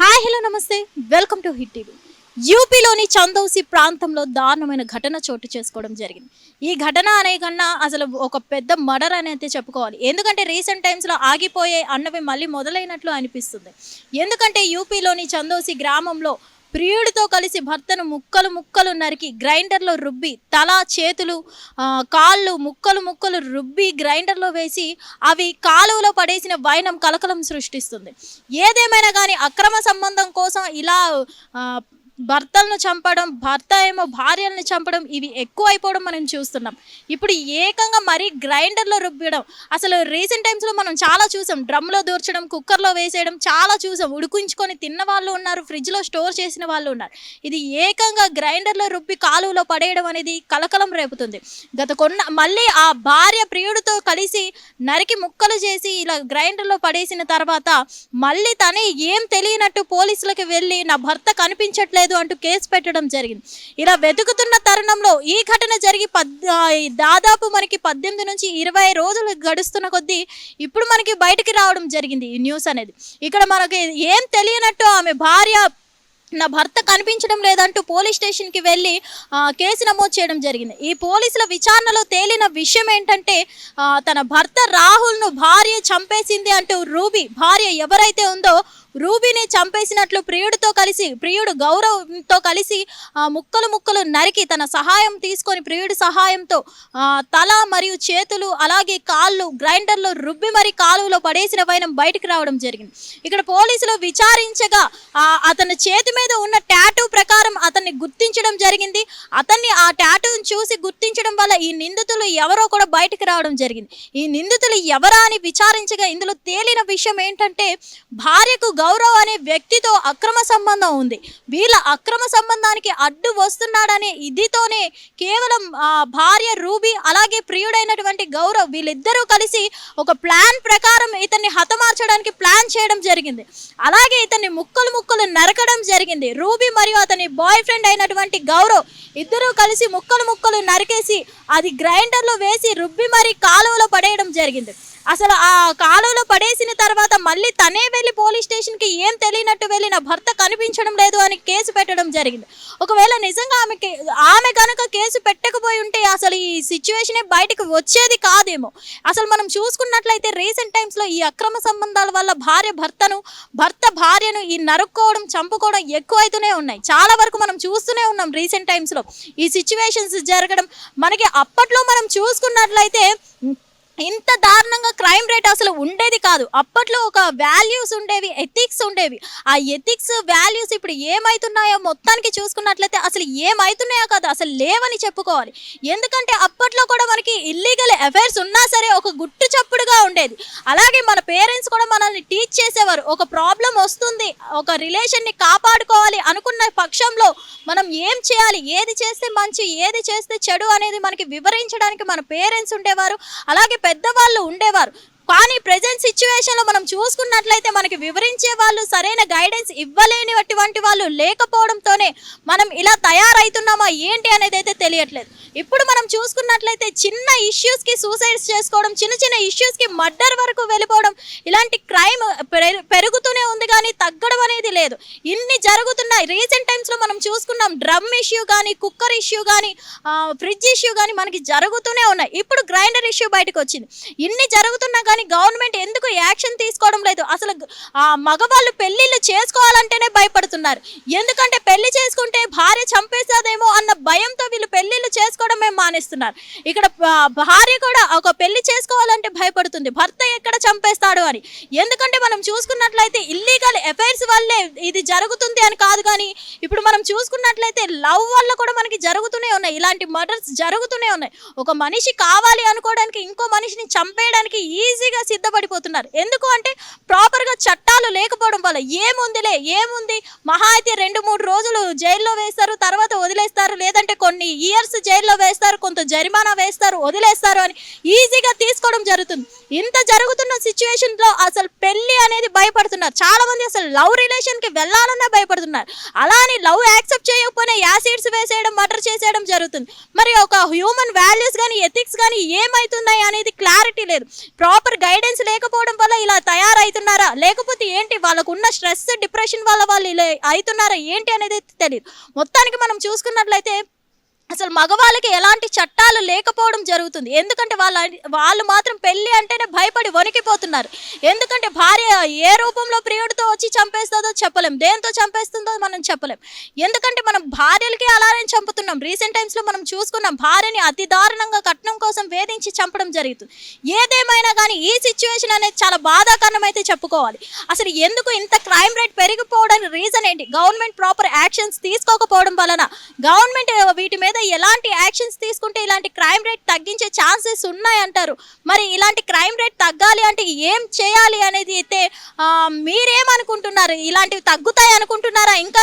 Hi hello నమస్తే welcome to hit TV. యూపీలోని చందౌసి ప్రాంతంలో దారుణమైన ఘటన చోటు చేసుకోవడం జరిగింది. ఈ ఘటన అనే కన్నా అసలు ఒక పెద్ద మర్డర్ అని అయితే చెప్పుకోవాలి. ఎందుకంటే రీసెంట్ టైమ్స్లో ఆగిపోయే అన్నవి మళ్ళీ మొదలైనట్లు అనిపిస్తుంది. ఎందుకంటే యూపీలోని చందౌసి గ్రామంలో ప్రియుడితో కలిసి భర్తను ముక్కలు ముక్కలు నరికి గ్రైండర్లో రుబ్బి తల చేతులు కాళ్ళు ముక్కలు ముక్కలు రుబ్బి గ్రైండర్లో వేసి అవి కాలువలో పడేసిన వైనం కలకలం సృష్టిస్తుంది. ఏదేమైనా కానీ అక్రమ సంబంధం కోసం ఇలా భర్తలను చంపడం, భర్త ఏమో భార్యలను చంపడం, ఇవి ఎక్కువ అయిపోవడం మనం చూస్తున్నాం. ఇప్పుడు ఏకంగా మరీ గ్రైండర్లో రుబ్బడం, అసలు రీసెంట్ టైమ్స్లో మనం చాలా చూసాం. డ్రమ్లో దూర్చడం, కుక్కర్లో వేసేయడం చాలా చూసాం. ఉడికించుకొని తిన్న వాళ్ళు ఉన్నారు, ఫ్రిడ్జ్లో స్టోర్ చేసిన వాళ్ళు ఉన్నారు. ఇది ఏకంగా గ్రైండర్లో రుబ్బి కాలువలో పడేయడం అనేది కలకలం రేపుతుంది. మళ్ళీ ఆ భార్య ప్రియుడితో కలిసి నరికి ముక్కలు చేసి ఇలా గ్రైండర్లో పడేసిన తర్వాత మళ్ళీ తనే ఏం తెలియనట్టు పోలీసులకు వెళ్ళి నా భర్త కనిపించట్లేదు అంటూ కేసు పెట్టడం జరిగింది. ఇలా వెతుకుతున్న తరుణంలో ఈ ఘటన జరిగి దాదాపు మనకి 18 నుంచి 20 రోజులు గడుస్తున్న కొద్దీ ఇప్పుడు మనకి బయటికి రావడం జరిగింది ఈ న్యూస్ అనేది. ఇక్కడ మనకి ఏం తెలియనట్టు ఆమె భార్య నా భర్త కనిపించడం లేదంటూ పోలీస్ స్టేషన్కి వెళ్ళి కేసు నమోదు చేయడం జరిగింది. ఈ పోలీసుల విచారణలో తేలిన విషయం ఏంటంటే తన భర్త రాహుల్ను భార్య చంపేసింది అంటూ రూబీ భార్య ఎవరైతే ఉందో రూబీని చంపేసినట్లు ప్రియుడు గౌరవ్తో కలిసి ముక్కలు ముక్కలు నరికి తన సహాయం తీసుకొని ప్రియుడి సహాయంతో తల మరియు చేతులు అలాగే కాళ్ళు గ్రైండర్లో రుబ్బి మరి కాలువలో పడేసిన వైనం బయటికి రావడం జరిగింది. ఇక్కడ పోలీసులు విచారించగా అతని చేతి మీద ఉన్న టాటూ ప్రకారం అతన్ని గుర్తించడం జరిగింది. అతన్ని ఆ టాటూని చూసి గుర్తించడం వల్ల ఈ నిందితులు ఎవరో కూడా బయటికి రావడం జరిగింది. ఈ నిందితులు ఎవరా అని విచారించగా ఇందులో తేలిన విషయం ఏంటంటే భార్యకు గౌరవ్ అనే వ్యక్తితో అక్రమ సంబంధం ఉంది. వీళ్ళ అక్రమ సంబంధానికి అడ్డు వస్తున్నాడనే ఇదితోనే కేవలం భార్య రూబీ అలాగే ప్రియుడైనటువంటి గౌరవ్ వీళ్ళిద్దరూ కలిసి ఒక ప్లాన్ ప్రకారం ఇతన్ని హతమార్చడానికి ప్లాన్ చేయడం జరిగింది. అలాగే ఇతన్ని ముక్కలు ముక్కలు నరకడం జరిగింది. రూబీ మరియు అతని బాయ్ ఫ్రెండ్ అయినటువంటి గౌరవ్ ఇద్దరూ కలిసి ముక్కలు ముక్కలు నరికేసి అది గ్రైండర్లో వేసి రుబ్బి మరి కాలువలో పడేయడం జరిగింది. అసలు ఆ కాలువలో పడేసిన తర్వాత మళ్ళీ తనే వెళ్ళి పోలీస్ స్టేషన్కి ఏం తెలియనట్టు వెళ్ళి నా భర్త కనిపించడం లేదు అని కేసు పెట్టడం జరిగింది. ఒకవేళ నిజంగా ఆమె కనుక కేసు పెట్టకపోయి ఉంటే అసలు ఈ సిచ్యువేషనే బయటకు వచ్చేది కాదేమో. అసలు మనం చూసుకున్నట్లయితే రీసెంట్ టైమ్స్లో ఈ అక్రమ సంబంధాల వల్ల భర్త భార్యను ఈ నరుక్కోవడం చంపుకోవడం ఎక్కువ అవుతూనే ఉన్నాయి. చాలా వరకు మనం చూస్తూనే ఉన్నాం రీసెంట్ టైమ్స్లో ఈ సిచ్యువేషన్స్ జరగడం. మనకి అప్పట్లో మనం చూసుకున్నట్లయితే ఇంత దారుణంగా క్రైమ్ రేట్ అసలు ఉండేది కాదు. అప్పట్లో ఒక వాల్యూస్ ఉండేవి, ఎథిక్స్ ఉండేవి. ఆ ఎథిక్స్ వాల్యూస్ ఇప్పుడు ఏమవుతున్నాయో మొత్తానికి చూసుకున్నట్లయితే అసలు ఏమవుతున్నాయో కాదు, అసలు లేవని చెప్పుకోవాలి. ఎందుకంటే అప్పట్లో కూడా మనకి ఇల్లీగల్ అఫైర్స్ ఉన్నా సరే ఒక గుట్టు చప్పుడుగా ఉండేది. అలాగే మన పేరెంట్స్ కూడా మనల్ని టీచ్ చేసేవారు. ఒక ప్రాబ్లం వస్తుంది, ఒక రిలేషన్ని కాపాడుకోవాలి అనుకున్న పక్షంలో మనం ఏం చేయాలి, ఏది చేస్తే మంచి ఏది చేస్తే చెడు అనేది మనకి వివరించడానికి మన పేరెంట్స్ ఉండేవారు, అలాగే పెద్దవాళ్ళు ఉండేవారు. కానీ ప్రజెంట్ సిచ్యువేషన్లో మనం చూసుకున్నట్లయితే మనకి వివరించే వాళ్ళు సరైన గైడెన్స్ ఇవ్వలేనిటువంటి వాళ్ళు లేకపోవడంతోనే మనం ఇలా తయారవుతున్నామా ఏంటి అనేది అయితే తెలియట్లేదు. ఇప్పుడు మనం చూసుకున్నట్లయితే చిన్న ఇష్యూస్కి సూసైడ్స్ చేసుకోవడం, చిన్న చిన్న ఇష్యూస్కి మర్డర్ వరకు వెళ్ళిపోవడం, ఇలాంటి క్రైమ్ పెరుగుతూనే ఉంది కానీ తగ్గడం అనేది లేదు. ఇన్ని జరుగుతున్నాయి. రీసెంట్ టైమ్స్లో మనం చూసుకున్నాం డ్రమ్ ఇష్యూ కానీ కుక్కర్ ఇష్యూ కానీ ఫ్రిడ్జ్ ఇష్యూ కానీ మనకి జరుగుతూనే ఉన్నాయి. ఇప్పుడు గ్రైండర్ ఇష్యూ బయటకు వచ్చింది. ఇన్ని జరుగుతున్నా కానీ గవర్నమెంట్ ఎందుకు యాక్షన్ తీసుకోవడం లేదు? అసలు మగవాళ్ళు పెళ్లిళ్ళు చేసుకోవాలంటేనే భయపడుతున్నారు. ఎందుకంటే పెళ్లి చేసుకుంటే భార్య చంపేసేదేమో అన్న భయంతో వీళ్ళు పెళ్లిళ్ళు చేసుకోవడమే మానేస్తున్నారు. ఇక్కడ భార్య కూడా ఒక పెళ్లి చేసుకోవాలంటే భయపడుతుంది, భర్త ఎక్కడ చంపేస్తాడు అని. ఎందుకంటే మనం చూసుకున్నట్లయితే ఇల్లీగల్ అఫైర్స్ వల్లే ఇది జరుగుతుంది అని కాదు, కానీ ఇప్పుడు మనం చూసుకున్నట్లయితే లవ్ వల్ల కూడా మనకి జరుగుతూనే ఉన్నాయి, ఇలాంటి మర్డర్స్ జరుగుతూనే ఉన్నాయి. ఒక మనిషి కావాలి అనుకోవడానికి ఇంకో మనిషిని చంపేయడానికి ఈజీగా సిద్ధపడిపోతున్నారు. ఎందుకు అంటే ప్రాపర్గా చట్టాలు లేకపోవడం వల్ల. ఏముంది మహా అయితే 2-3 రోజులు జైల్లో వేస్తారు, తర్వాత వదిలేస్తారు, లేదంటే కొన్ని ఇయర్స్ జైల్లో వేస్తారు, కొంత జరిమానా వేస్తారు, వదిలేస్తారు అని ఈజీగా తీసుకోవడం జరుగుతుంది. ఇంత జరుగుతున్న సిచ్యువేషన్ లో అసలు పెళ్లి అనేది భయపడుతున్నారు చాలా మంది, అసలు లవ్ రిలేషన్ కి వెళ్ళాలన్నా భయపడుతున్నారు. అలా అని లవ్ యాక్సెప్ట్ చేయకపోయినా యాసిడ్స్ వేసేయడం, మర్డర్ చేసేయడం జరుగుతుంది. మరి ఒక హ్యూమన్ వాల్యూస్ కానీ ఎథిక్స్ కానీ ఏమవుతున్నాయి అనేది క్లారిటీ లేదు. ప్రాపర్ గైడెన్స్ లేకపోవడం వల్ల ఇలా తయారవుతున్నారా, లేకపోతే ఏంటి వాళ్ళకు ఉన్న స్ట్రెస్ డిప్రెషన్ వల్ల వాళ్ళు ఇలా అవుతున్నారా ఏంటి అనేది తెలియదు. మొత్తానికి మనం చూసుకున్నట్లయితే అసలు మగవాళ్ళకి ఎలాంటి చట్టాలు లేకపోవడం జరుగుతుంది. ఎందుకంటే వాళ్ళు మాత్రం పెళ్ళి అంటేనే భయపడి వణికిపోతున్నారు. ఎందుకంటే భార్య ఏ రూపంలో ప్రియుడితో వచ్చి చంపేస్తుందో చెప్పలేం, దేంతో చంపేస్తుందో మనం చెప్పలేం. ఎందుకంటే మనం భార్యలకి అలానే చంపుతున్నాం. రీసెంట్ టైమ్స్లో మనం చూసుకున్నాం, భార్యని అతి దారుణంగా కట్నం కోసం వేధించి చంపడం జరుగుతుంది. ఏదేమైనా కానీ ఈ సిచ్యువేషన్ అనేది చాలా బాధాకరణం అయితే చెప్పుకోవాలి. అసలు ఎందుకు ఇంత క్రైమ్ రేట్ పెరిగిపోవడానికి రీజన్ ఏంటి? గవర్నమెంట్ ప్రాపర్ యాక్షన్స్ తీసుకోకపోవడం వలన. గవర్నమెంట్ వీటి మీద ఎలాంటి యాక్షన్స్ తీసుకుంటే ఇలాంటి క్రైమ్ రేట్ తగ్గించే ఛాన్సెస్ ఉన్నాయంటారు. మరి ఇలాంటి క్రైమ్ రేట్ తగ్గాలి అంటే ఏం చేయాలి అనేది అయితే మీరేమనుకుంటున్నారు? ఇలాంటివి తగ్గుతాయి అనుకుంటున్నారా? ఇంకా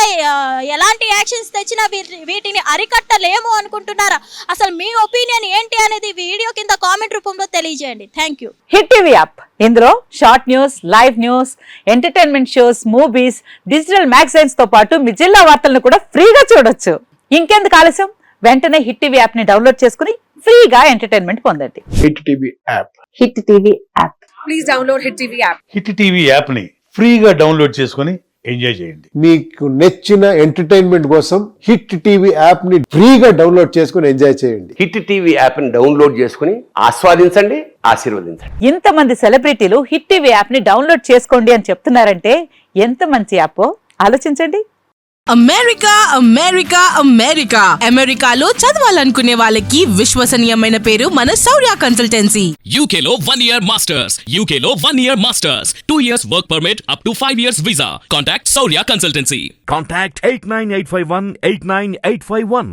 ఎలాంటి యాక్షన్స్ తెచ్చినా వీటిని అరికట్టలేము అనుకుంటున్నారా? అసలు మీ ఒపీనియన్ ఏంటి అనేది వీడియో కింద కామెంట్ రూపంలో తెలియజేయండి. Thank you. Hit TV app, ఇందులో short news, live news, entertainment shows, movies, digital magazines తో పాటు మీ జిల్లా వార్తలను కూడా ఫ్రీగా చూడొచ్చు. ఇంకెందుకు ఆలస్యం, వెంటనే హిట్ టీవీ యాప్ ని డౌన్లోడ్ చేసుకుని ఫ్రీగా ఎంటర్టైన్మెంట్ పొందండి. Hit TV app. Hit TV app. Please download hit TV app. Hit TV app ని ఫ్రీగా డౌన్లోడ్ చేసుకుని ఎంజాయ్ చేయండి. మీకు నచ్చిన ఎంటర్టైన్మెంట్ కోసం హిట్ టీవీ యాప్ ని ఫ్రీగా డౌన్లోడ్ చేసుకుని ఎంజాయ్ చేయండి. హిట్ టీవీ యాప్ ని డౌన్లోడ్ చేసుకుని ఆస్వాదించండి, ఆశీర్వదించండి. ఇంతమంది సెలబ్రిటీలు హిట్ టీవీ యాప్ ని డౌన్లోడ్ చేసుకోండి అని చెప్తున్నారంటే ఎంత మంచి యాప్ ఆలోచించండి. అమెరికా అమెరికా అమెరికా అమెరికాలో చదవాలనుకునే వాళ్ళకి విశ్వసనీయమైన పేరు మన శౌర్య కన్సల్టెన్సీ. UK లో 1 year masters. UK లో 1 year masters. 2 years work permit up to 5 years visa. Contact Saurya Consultancy. Contact 89851 89851.